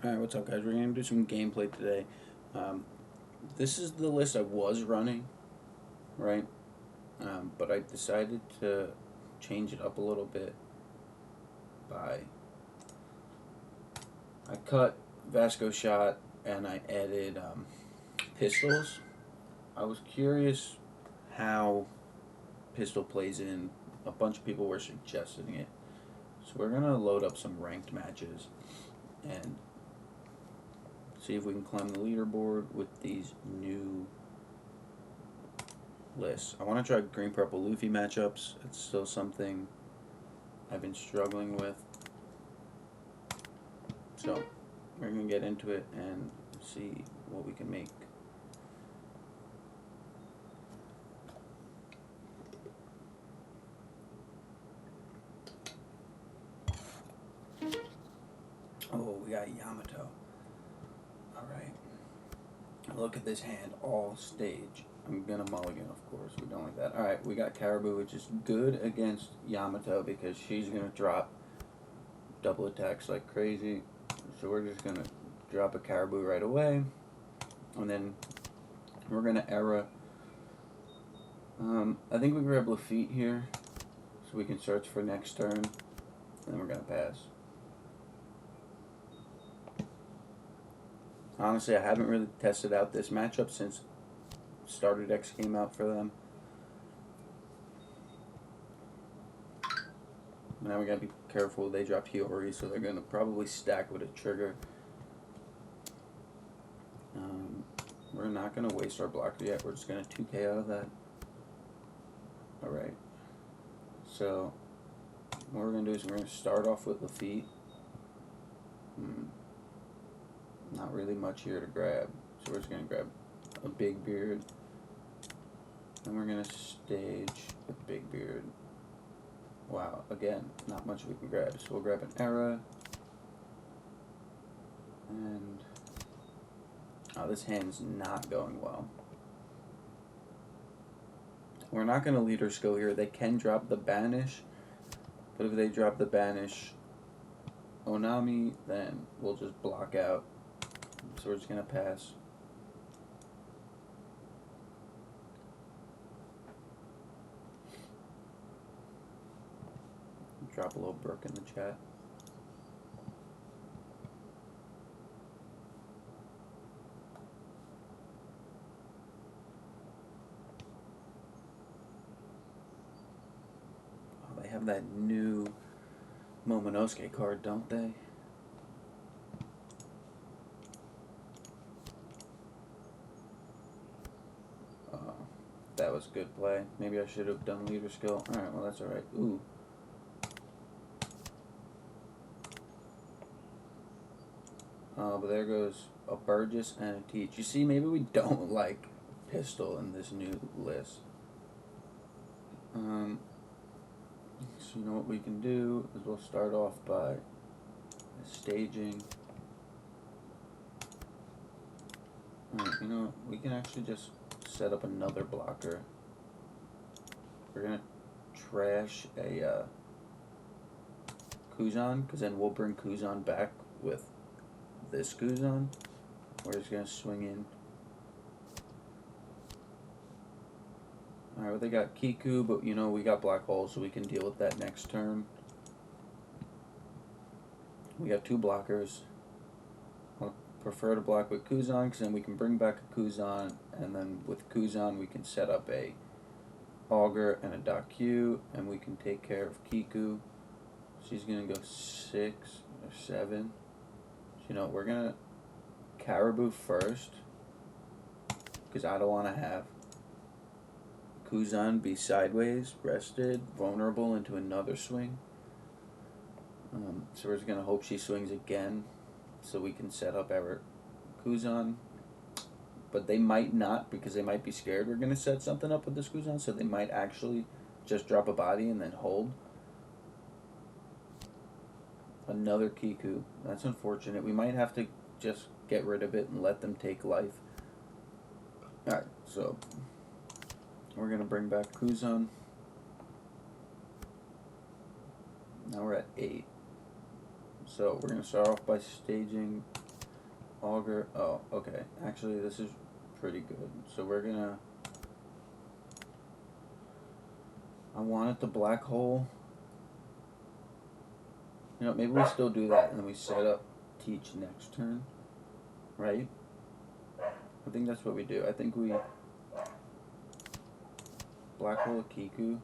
Alright, what's up, guys? We're going to do some gameplay today. Um, this is the list I was running, right? But I decided to change it up a little bit by... I cut Vasco Shot and I added pistols. I was curious how pistol plays in. A bunch of people were suggesting it. So we're going to load up some ranked matches and see if we can climb the leaderboard with these new lists. I want to try green purple Luffy matchups. It's still something I've been struggling with. So we're going to get into it and see what we can make. Oh, we got Yamato. Alright. Look at this hand, all stage. I'm gonna mulligan, of course. We don't like that. Alright, we got Caribou, which is good against Yamato because she's gonna drop double attacks like crazy. So we're just gonna drop a Caribou right away. And then we're gonna era. I think we grab Lafitte here so we can search for next turn. And then we're gonna pass. Honestly, I haven't really tested out this matchup since Starter Decks came out for them. Now we gotta be careful. They dropped Hiyori, so they're gonna probably stack with a trigger. We're not gonna waste our blocker yet. We're just gonna 2K out of that. Alright. So what we're gonna do is we're gonna start off with Lafitte. Not really much here to grab. So we're just gonna grab a Big Beard. And we're gonna stage a Big Beard. Wow, again, not much we can grab. So we'll grab an Era. And oh, this hand's not going well. We're not gonna leader skill here. They can drop the Banish, but if they drop the Banish Onami, then we'll just block out. So we're just gonna pass. Drop a little Brook in the chat. Oh, they have that new Momonosuke card, don't they? That was good play. Maybe I should have done leader skill. Alright, well that's alright. Ooh. But there goes a Burgess and a Teach. You see, maybe we don't like pistol in this new list. So you know what we can do is we'll start off by staging. Alright, you know what? We can actually just set up another blocker. We're gonna trash a Kuzan, because then we'll bring Kuzan back with this Kuzan. We're just gonna swing in. Alright, well they got Kiku, but you know we got Black Hole, so we can deal with that next turn. We got two blockers. I'll prefer to block with Kuzan, because then we can bring back a Kuzan, and then with Kuzan we can set up a Augur and a Dakyu, and we can take care of Kiku. She's gonna go 6 or 7. So, you know, we're gonna Caribou first, because I don't want to have Kuzan be sideways, rested, vulnerable into another swing. So we're just gonna hope she swings again, so we can set up our Kuzan. But they might not, because they might be scared we're gonna set something up with this Kuzan, so they might actually just drop a body and then hold. Another Kiku. That's unfortunate. We might have to just get rid of it and let them take life. Alright, so we're gonna bring back Kuzan. Now we're at 8. So we're gonna start off by staging auger. Oh, okay. Actually, this is pretty good. So we're gonna. I wanted the black hole. You know, maybe we still do that and then we set up teach next turn, right? I think that's what we do. I think we black hole a Kiku,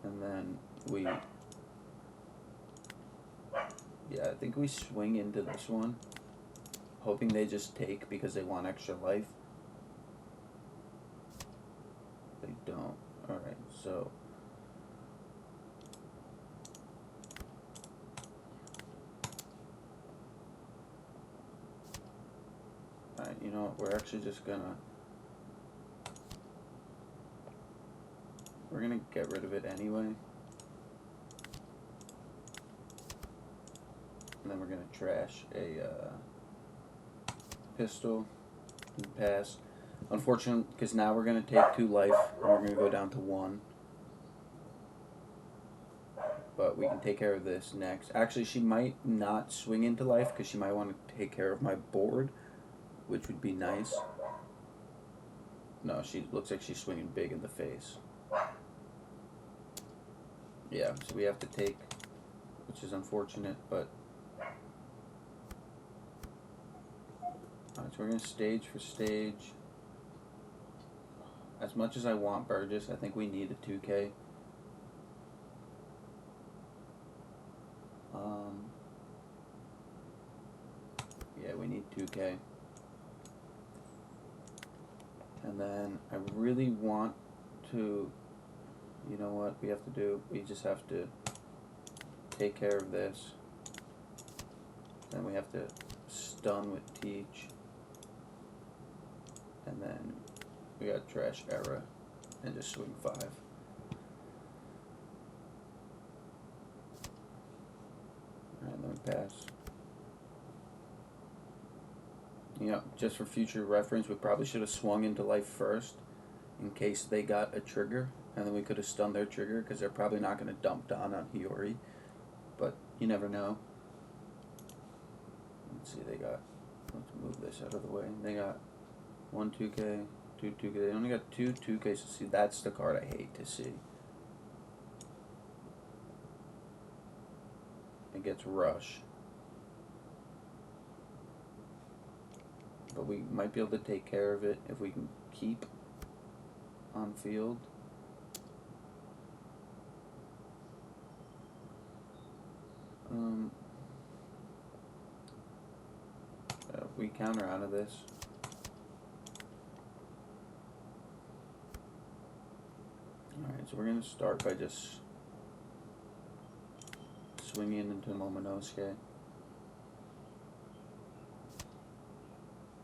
and then we. Yeah, I think we swing into this one, hoping they just take because they want extra life. They don't. Alright, so. Alright, you know what? We're actually just gonna. We're gonna get rid of it anyway. And then we're gonna trash a pistol and pass. Unfortunately, because now we're gonna take 2 life and we're gonna go down to 1. But we can take care of this next. Actually, she might not swing into life because she might want to take care of my board, which would be nice. No, she looks like she's swinging big in the face. Yeah, so we have to take, which is unfortunate, but. Alright, so we're going to stage for stage. As much as I want Burgess, I think we need a 2K. Yeah, we need 2K. And then I really want to, you know what we have to do? We just have to take care of this. Then we have to stun with teach. And then we got trash era and just swing 5. Alright, then we pass. You know, just for future reference, we probably should have swung into life first in case they got a trigger, and then we could have stunned their trigger because they're probably not going to dump Dawn on Hiyori, but you never know. Let's see, they got, let's move this out of the way. They got 1 2K, 2 2K. They only got 2 2Ks. So see, that's the card I hate to see. It gets rush. But we might be able to take care of it if we can keep on field. We counter out of this. Alright, so we're going to start by just swinging into Momonosuke.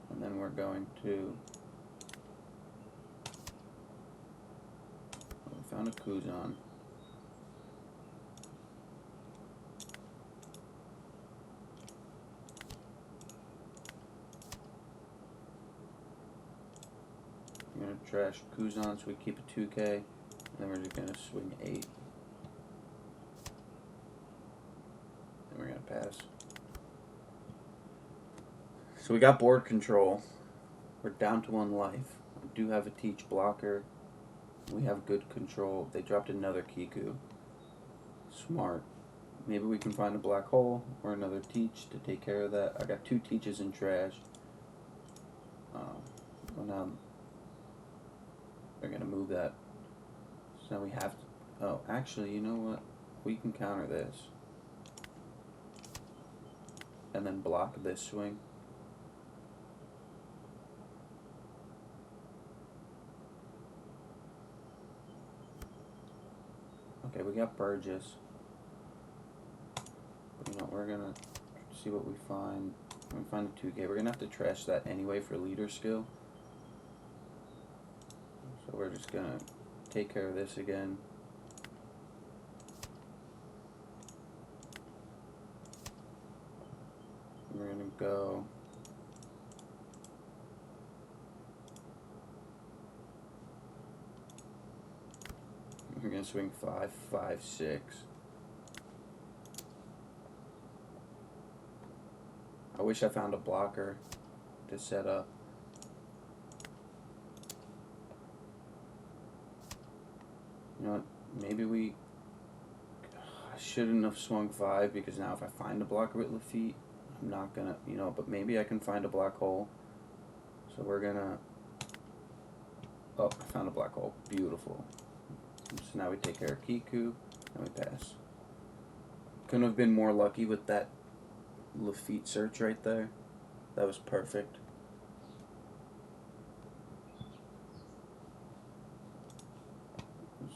And then we're going to. We found a Kuzan. I'm going to trash Kuzan so we keep a 2K. And then we're just going to swing 8. And we're going to pass. So we got board control. We're down to 1 life. We do have a teach blocker. We have good control. They dropped another Kiku. Smart. Maybe we can find a black hole or another teach to take care of that. I got 2 teaches in trash. Well, now they're going to move that. So now we have to. Oh, actually, you know what? We can counter this. And then block this swing. Okay, we got Burgess. But you know, we're gonna see what we find. When we find a 2K, we're gonna have to trash that anyway for leader skill. So we're just gonna take care of this again. We're gonna go. We're gonna swing 5, 5, 6. I wish I found a blocker to set up. You know what? Maybe we... I shouldn't have swung 5 because now if I find a blocker with Lafitte, I'm not gonna... You know, but maybe I can find a black hole. So we're gonna... Oh, I found a black hole. Beautiful. So now we take care of Kiku, and we pass. Couldn't have been more lucky with that Lafitte search right there. That was perfect.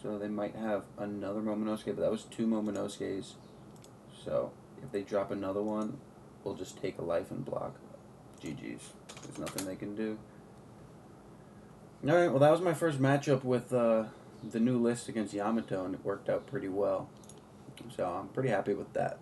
So they might have another Momonosuke, but that was 2 Momonosuke's. So if they drop another one, we'll just take a life and block. GG's. There's nothing they can do. Alright, well that was my first matchup with the new list against Yamato, and it worked out pretty well. So I'm pretty happy with that.